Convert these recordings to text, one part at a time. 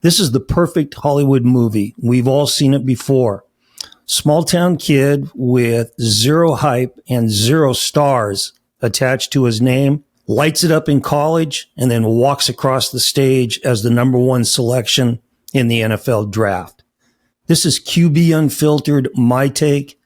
This is the perfect Hollywood movie. We've all seen it before. Small town kid with zero hype and zero stars attached to his name, lights it up in college, and then walks across the stage as the number one selection in the NFL draft. This is QB Unfiltered, my take,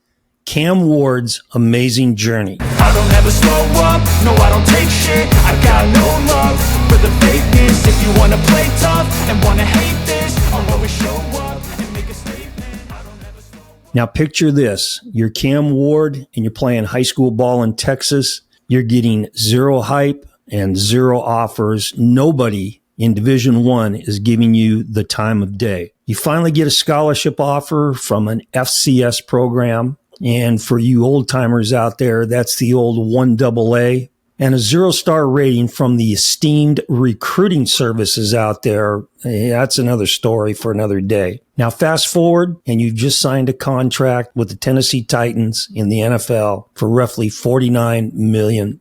Cam Ward's amazing journey. I don't ever slow up, no I don't take shit. I got no love for the fakeness. If you wanna play tough and wanna hate this, I'll always show up and make a statement. I don't ever slow up. Now picture this, you're Cam Ward and you're playing high school ball in Texas. You're getting zero hype and zero offers. Nobody in Division I is giving you the time of day. You finally get a scholarship offer from an FCS program. And for you old timers out there, that's the old 1AA, and a 0-star rating from the esteemed recruiting services out there. That's another story for another day. Now fast forward and you've just signed a contract with the Tennessee Titans in the NFL for roughly $49 million.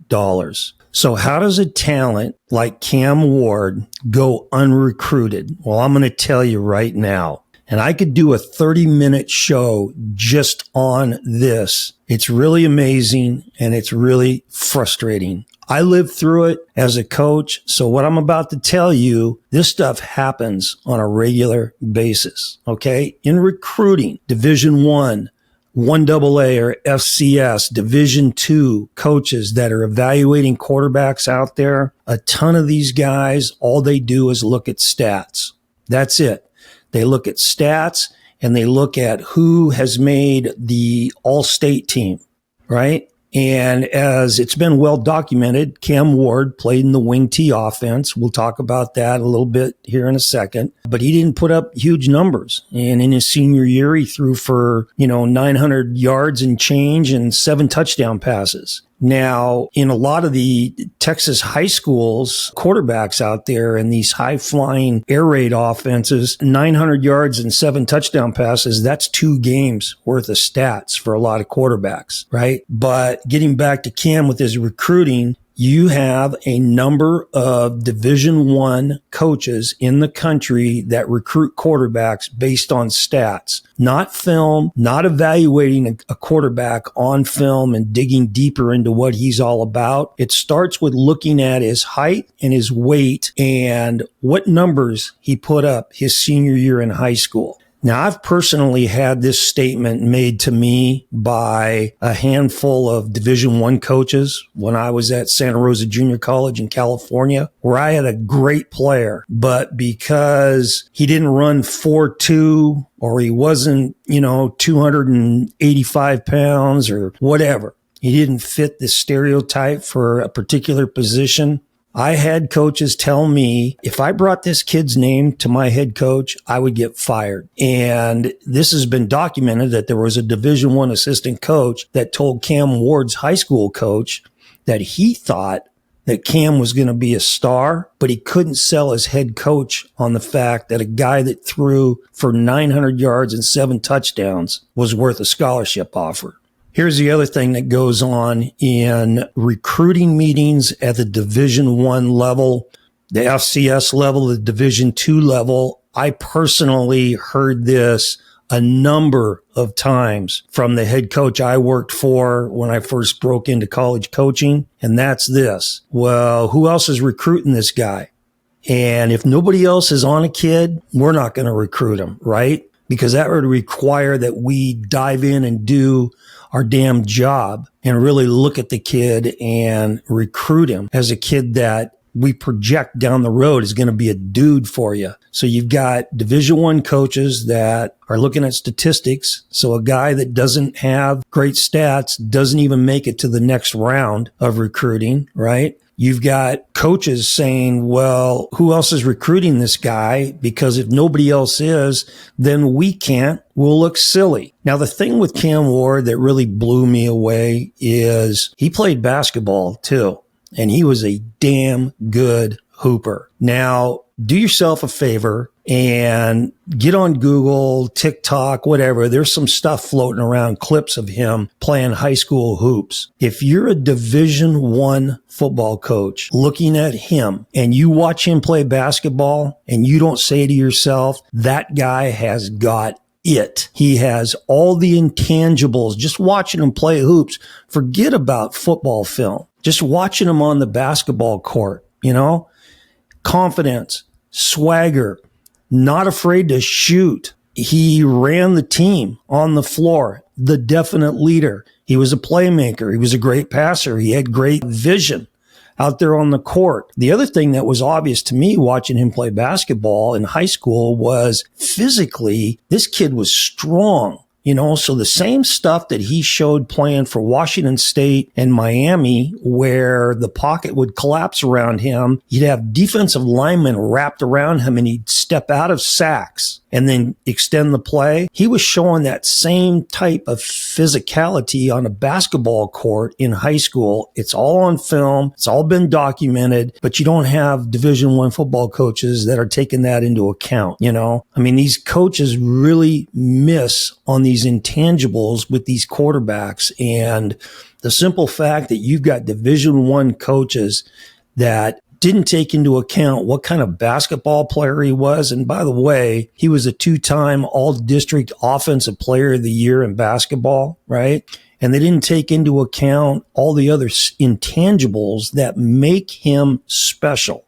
So how does a talent like Cam Ward go unrecruited? Well, I'm going to tell you right now. And I could do a 30-minute show just on this. It's really amazing and it's really frustrating. I lived through it as a coach. So what I'm about to tell you, this stuff happens on a regular basis. Okay. In recruiting, Division I, 1AA or FCS, Division II coaches that are evaluating quarterbacks out there, a ton of these guys, all they do is look at stats. That's it. They look at stats and they look at who has made the all-state team, right? And as it's been well documented, Cam Ward played in the wing T offense. We'll talk about that a little bit here in a second, but he didn't put up huge numbers. And in his senior year, he threw for, 900 yards and change and 7 touchdown passes. Now, in a lot of the Texas high schools, quarterbacks out there in these high-flying air raid offenses, 900 yards and 7 touchdown passes, that's 2 games worth of stats for a lot of quarterbacks, right? But getting back to Cam with his recruiting, you have a number of Division I coaches in the country that recruit quarterbacks based on stats, not film, not evaluating a quarterback on film and digging deeper into what he's all about. It starts with looking at his height and his weight and what numbers he put up his senior year in high school. Now, I've personally had this statement made to me by a handful of Division I coaches when I was at Santa Rosa Junior College in California, where I had a great player, but because he didn't run 4.2 or he wasn't, 285 pounds or whatever, he didn't fit the stereotype for a particular position. I had coaches tell me if I brought this kid's name to my head coach, I would get fired. And this has been documented that there was a Division I assistant coach that told Cam Ward's high school coach that he thought that Cam was going to be a star, but he couldn't sell his head coach on the fact that a guy that threw for 900 yards and 7 touchdowns was worth a scholarship offer. Here's the other thing that goes on in recruiting meetings at the Division I level, the FCS level, the Division II level. I personally heard this a number of times from the head coach I worked for when I first broke into college coaching. And that's this. Well, who else is recruiting this guy? And if nobody else is on a kid, we're not going to recruit him, right? Because that would require that we dive in and do our damn job and really look at the kid and recruit him as a kid that we project down the road is going to be a dude for you. So you've got Division I coaches that are looking at statistics. So a guy that doesn't have great stats doesn't even make it to the next round of recruiting, right? You've got coaches saying, well, who else is recruiting this guy? Because if nobody else is, then we can't. We'll look silly. Now, the thing with Cam Ward that really blew me away is he played basketball too, and he was a damn good hooper. Now, do yourself a favor and get on Google, TikTok, whatever. There's some stuff floating around, clips of him playing high school hoops. If you're a Division I football coach looking at him and you watch him play basketball and you don't say to yourself, that guy has got it. He has all the intangibles. Just watching him play hoops, forget about football film. Just watching him on the basketball court, confidence, swagger, not afraid to shoot. He ran the team on the floor, the definite leader. He was a playmaker. He was a great passer. He had great vision out there on the court. The other thing that was obvious to me watching him play basketball in high school was physically, this kid was strong. So the same stuff that he showed playing for Washington State and Miami, where the pocket would collapse around him, you'd have defensive linemen wrapped around him and he'd step out of sacks and then extend the play. He was showing that same type of physicality on a basketball court in high school. It's all on film. It's all been documented, but you don't have Division I football coaches that are taking that into account. These coaches really miss on these intangibles with these quarterbacks. And the simple fact that you've got Division I coaches that didn't take into account what kind of basketball player he was. And by the way, he was a 2-time All-District Offensive Player of the Year in basketball, right? And they didn't take into account all the other intangibles that make him special.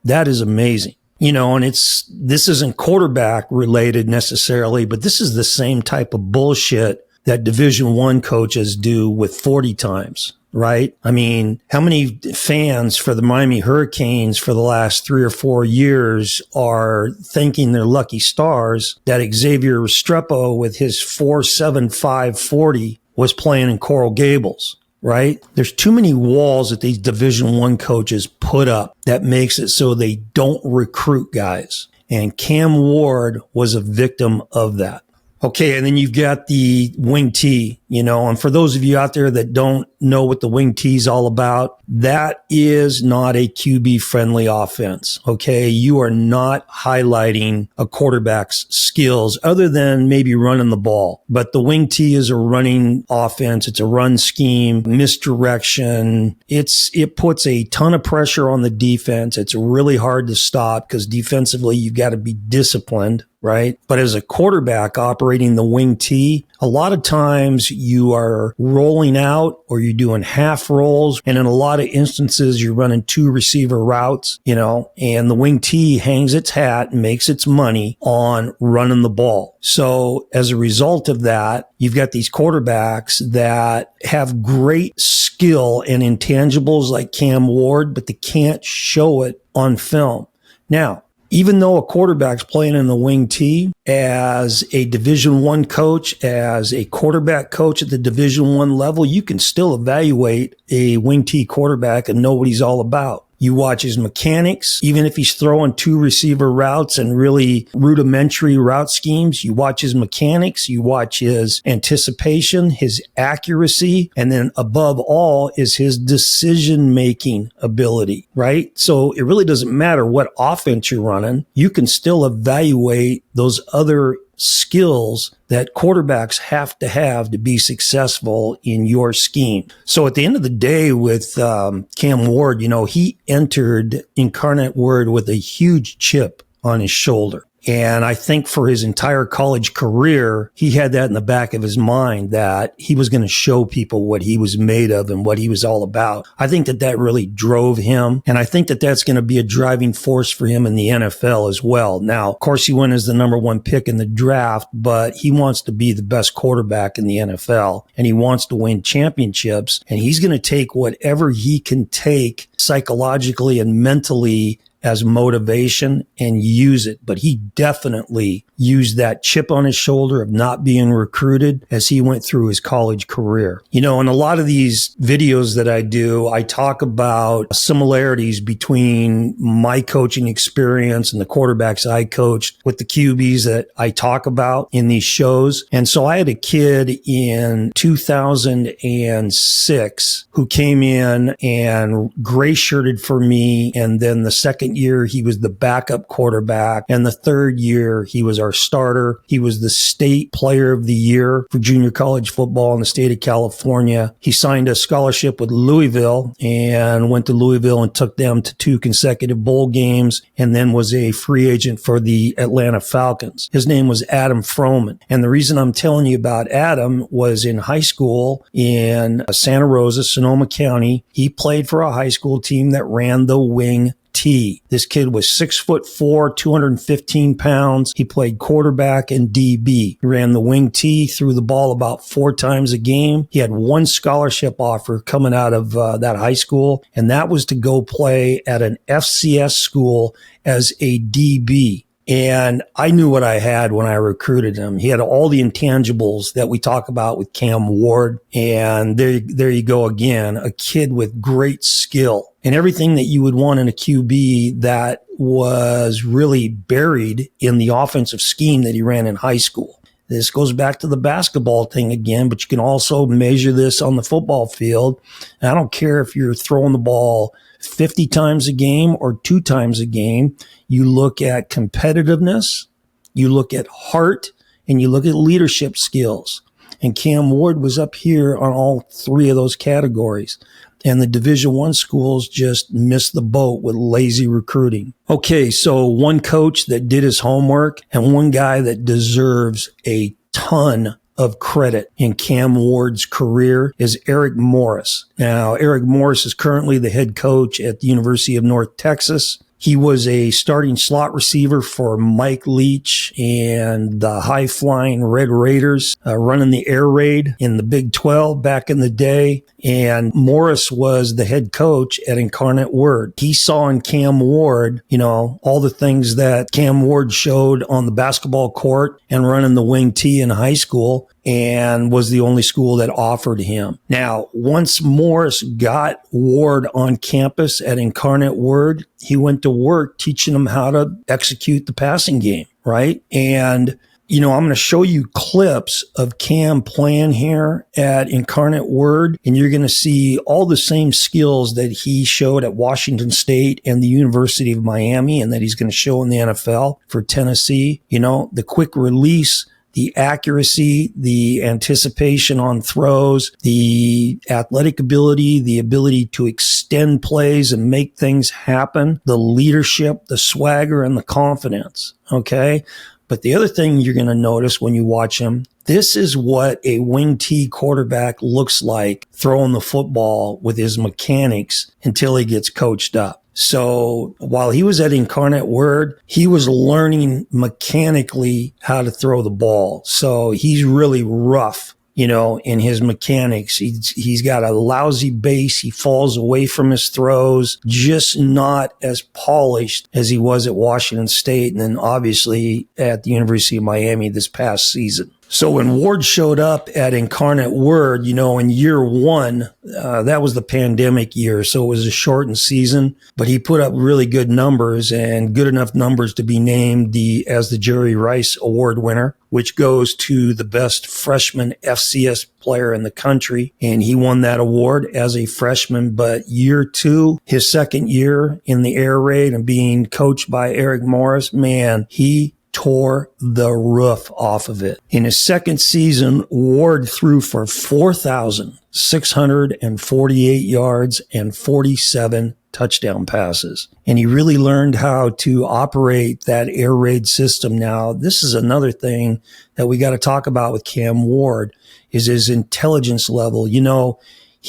That is amazing. And this isn't quarterback related necessarily, but this is the same type of bullshit that Division I coaches do with 40 times. Right? How many fans for the Miami Hurricanes for the last 3 or 4 years are thanking their lucky stars that Xavier Restrepo with his 4.75 40 was playing in Coral Gables? Right? There's too many walls that these Division I coaches put up that makes it so they don't recruit guys. And Cam Ward was a victim of that. Okay, and then you've got the wing tee, and for those of you out there that don't know what the wing tee is all about, that is not a QB-friendly offense, okay? You are not highlighting a quarterback's skills other than maybe running the ball. But the wing tee is a running offense. It's a run scheme, misdirection. It puts a ton of pressure on the defense. It's really hard to stop because defensively you've got to be disciplined. Right? But as a quarterback operating the wing tee, a lot of times you are rolling out or you're doing half rolls. And in a lot of instances, you're running 2 receiver routes, and the wing tee hangs its hat and makes its money on running the ball. So as a result of that, you've got these quarterbacks that have great skill and intangibles like Cam Ward, but they can't show it on film. Now, even though a quarterback's playing in the wing tee, as a Division I coach, as a quarterback coach at the Division I level, you can still evaluate a wing tee quarterback and know what he's all about. You watch his mechanics, even if he's throwing 2 receiver routes and really rudimentary route schemes, you watch his mechanics, you watch his anticipation, his accuracy, and then above all is his decision-making ability, right? So it really doesn't matter what offense you're running. You can still evaluate those other skills that quarterbacks have to be successful in your scheme. So at the end of the day with Cam Ward, he entered Incarnate Word with a huge chip on his shoulder. And I think for his entire college career, he had that in the back of his mind that he was going to show people what he was made of and what he was all about. I think that really drove him. And I think that that's going to be a driving force for him in the NFL as well. Now, of course, he went as the number 1 pick in the draft, but he wants to be the best quarterback in the NFL and he wants to win championships. And he's going to take whatever he can take psychologically and mentally as motivation and use it. But he definitely used that chip on his shoulder of not being recruited as he went through his college career. In a lot of these videos that I do, I talk about similarities between my coaching experience and the quarterbacks I coached with the QBs that I talk about in these shows. And so I had a kid in 2006 who came in and gray shirted for me. And then the second second year, he was the backup quarterback. And the third year, he was our starter. He was the state player of the year for junior college football in the state of California. He signed a scholarship with Louisville and went to Louisville and took them to 2 consecutive bowl games, and then was a free agent for the Atlanta Falcons. His name was Adam Froman. And the reason I'm telling you about Adam was in high school in Santa Rosa, Sonoma County. He played for a high school team that ran the wing T. This kid was 6'4", 215 pounds. He played quarterback and DB. He ran the wing T, threw the ball about 4 times a game. He had 1 scholarship offer coming out of that high school, and that was to go play at an FCS school as a DB. And I knew what I had when I recruited him. He had all the intangibles that we talk about with Cam Ward. And there you go again, a kid with great skill and everything that you would want in a QB that was really buried in the offensive scheme that he ran in high school. This goes back to the basketball thing again, but you can also measure this on the football field. And I don't care if you're throwing the ball 50 times a game or 2 times a game. You look at competitiveness, you look at heart, and you look at leadership skills. And Cam Ward was up here on all 3 of those categories. And the Division I schools just missed the boat with lazy recruiting. Okay, so one coach that did his homework and one guy that deserves a ton of credit in Cam Ward's career is Eric Morris. Now, Eric Morris is currently the head coach at the University of North Texas. He was a starting slot receiver for Mike Leach and the high-flying Red Raiders, running the air raid in the Big 12 back in the day. And Morris was the head coach at Incarnate Word. He saw in Cam Ward, all the things that Cam Ward showed on the basketball court and running the wing T in high school, and was the only school that offered him. Now, once Morris got Ward on campus at Incarnate Word, he went to work teaching him how to execute the passing game, right? And, I'm going to show you clips of Cam playing here at Incarnate Word, and you're going to see all the same skills that he showed at Washington State and the University of Miami, and that he's going to show in the NFL for Tennessee. The quick release, the accuracy, the anticipation on throws, the athletic ability, the ability to extend plays and make things happen, the leadership, the swagger, and the confidence. Okay. But the other thing you're going to notice when you watch him, this is what a wing T quarterback looks like throwing the football with his mechanics until he gets coached up. So while he was at Incarnate Word, he was learning mechanically how to throw the ball. So he's really rough, in his mechanics. He's got a lousy base. He falls away from his throws, just not as polished as he was at Washington State and then obviously at the University of Miami this past season. So when Ward showed up at Incarnate Word, in year 1, that was the pandemic year. So it was a shortened season, but he put up really good numbers and good enough numbers to be named as the Jerry Rice Award winner, which goes to the best freshman FCS player in the country. And he won that award as a freshman. But year 2, his second year in the air raid and being coached by Eric Morris, man, he tore the roof off of it. In his second season, Ward threw for 4,648 yards and 47 touchdown passes. And he really learned how to operate that air raid system. Now, this is another thing that we got to talk about with Cam Ward is his intelligence level. He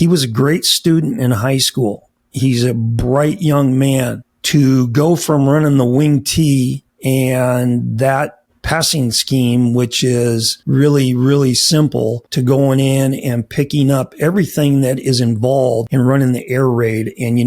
was a great student in high school. He's a bright young man. To go from running the wing T and that passing scheme, which is really, really simple, to going in and picking up everything that is involved in running the air raid. And,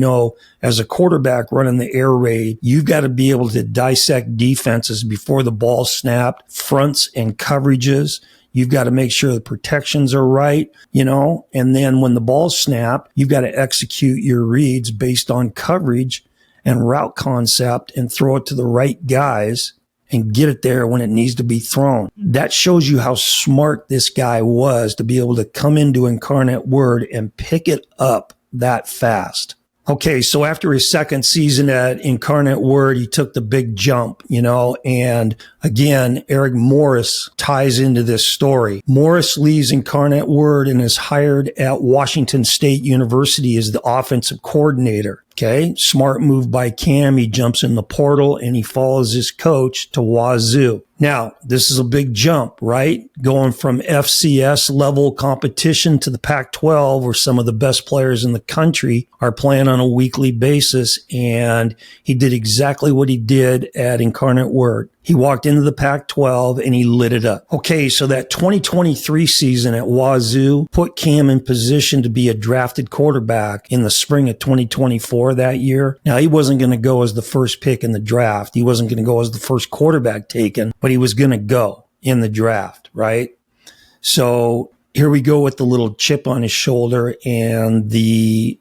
as a quarterback running the air raid, you've got to be able to dissect defenses before the ball snapped, fronts and coverages. You've got to make sure the protections are right, and then when the ball's snapped, you've got to execute your reads based on coverage and route concept and throw it to the right guys and get it there when it needs to be thrown. That shows you how smart this guy was to be able to come into Incarnate Word and pick it up that fast. Okay, so after his second season at Incarnate Word, he took the big jump, and again, Eric Morris ties into this story. Morris leaves Incarnate Word and is hired at Washington State University as the offensive coordinator. Okay, smart move by Cam. He jumps in the portal and he follows his coach to Wazoo. Now, this is a big jump, right? Going from FCS level competition to the Pac-12, where some of the best players in the country are playing on a weekly basis. And he did exactly what he did at Incarnate Word. He walked into the Pac-12 and he lit it up. Okay, so that 2023 season at Wazoo put Cam in position to be a drafted quarterback in the spring of 2024 that year. Now, he wasn't going to go as the first pick in the draft. He wasn't going to go as the first quarterback taken, but he was going to go in the draft, right? So here we go with the little chip on his shoulder and the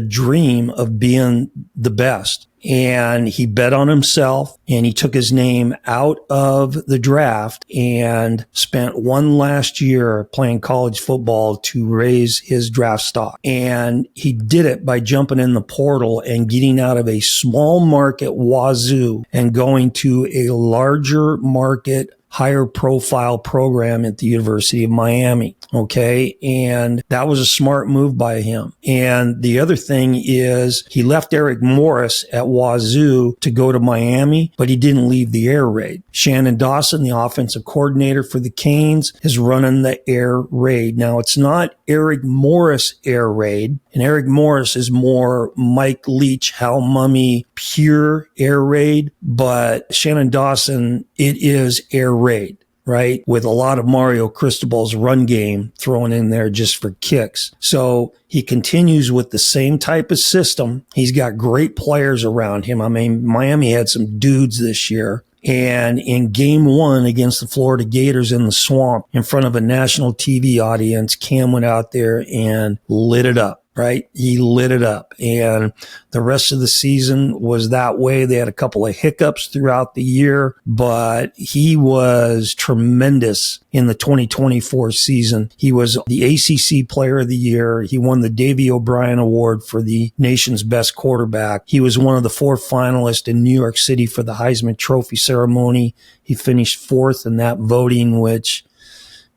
dream of being the best. And he bet on himself and he took his name out of the draft and spent one last year playing college football to raise his draft stock. And he did it by jumping in the portal and getting out of a small market Wazoo and going to a larger market, higher profile program at the University of Miami. Okay. And that was a smart move by him. And the other thing is he left Eric Morris at Wazoo to go to Miami, but he didn't leave the air raid. Shannon Dawson, the offensive coordinator for the Canes, is running the air raid. Now, it's not Eric Morris air raid. And Eric Morris is more Mike Leach, Hal Mummy, pure air raid. But Shannon Dawson, it is air raid, right? With a lot of Mario Cristobal's run game thrown in there just for kicks. So he continues with the same type of system. He's got great players around him. I mean, Miami had some dudes this year. And in game one against the Florida Gators in the Swamp, in front of a national TV audience, Cam went out there and lit it up. Right? He lit it up. And the rest of the season was that way. They had a couple of hiccups throughout the year, but he was tremendous in the 2024 season. He was the ACC Player of the Year. He won the Davey O'Brien Award for the nation's best quarterback. He was one of the 4 finalists in New York City for the Heisman Trophy ceremony. He finished 4th in that voting, which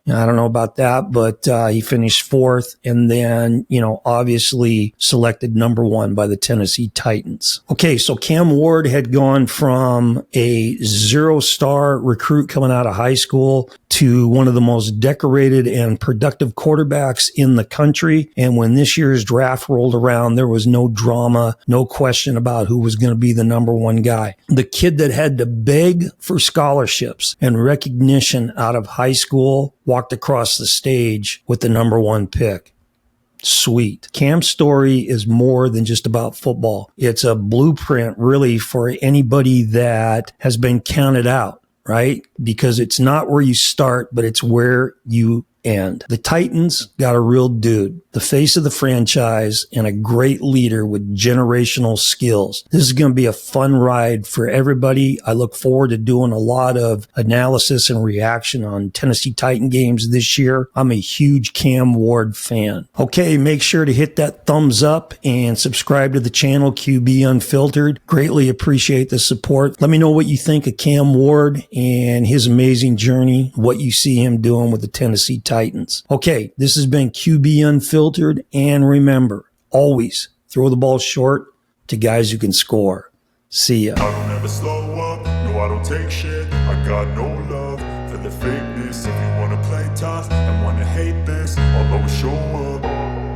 I don't know about that, but he finished 4th and then, obviously selected number 1 by the Tennessee Titans. Okay, so Cam Ward had gone from a 0-star recruit coming out of high school to one of the most decorated and productive quarterbacks in the country. And when this year's draft rolled around, there was no drama, no question about who was going to be the number 1 guy. The kid that had to beg for scholarships and recognition out of high school walked across the stage with the number 1 pick. Sweet. Cam's story is more than just about football. It's a blueprint really for anybody that has been counted out, right? Because it's not where you start, but it's where you end. The Titans got a real dude, the face of the franchise, and a great leader with generational skills. This is going to be a fun ride for everybody. I look forward to doing a lot of analysis and reaction on Tennessee Titan games this year. I'm a huge Cam Ward fan. Okay, make sure to hit that thumbs up and subscribe to the channel QB Unfiltered. Greatly appreciate the support. Let me know what you think of Cam Ward and his amazing journey, what you see him doing with the Tennessee Titans. Okay, this has been QB Unfiltered, and remember, always throw the ball short to guys who can score. See ya. I don't ever slow up, no I don't take shit. I got no love for the fakeness. If you wanna play tough and wanna hate this, I'll always show up.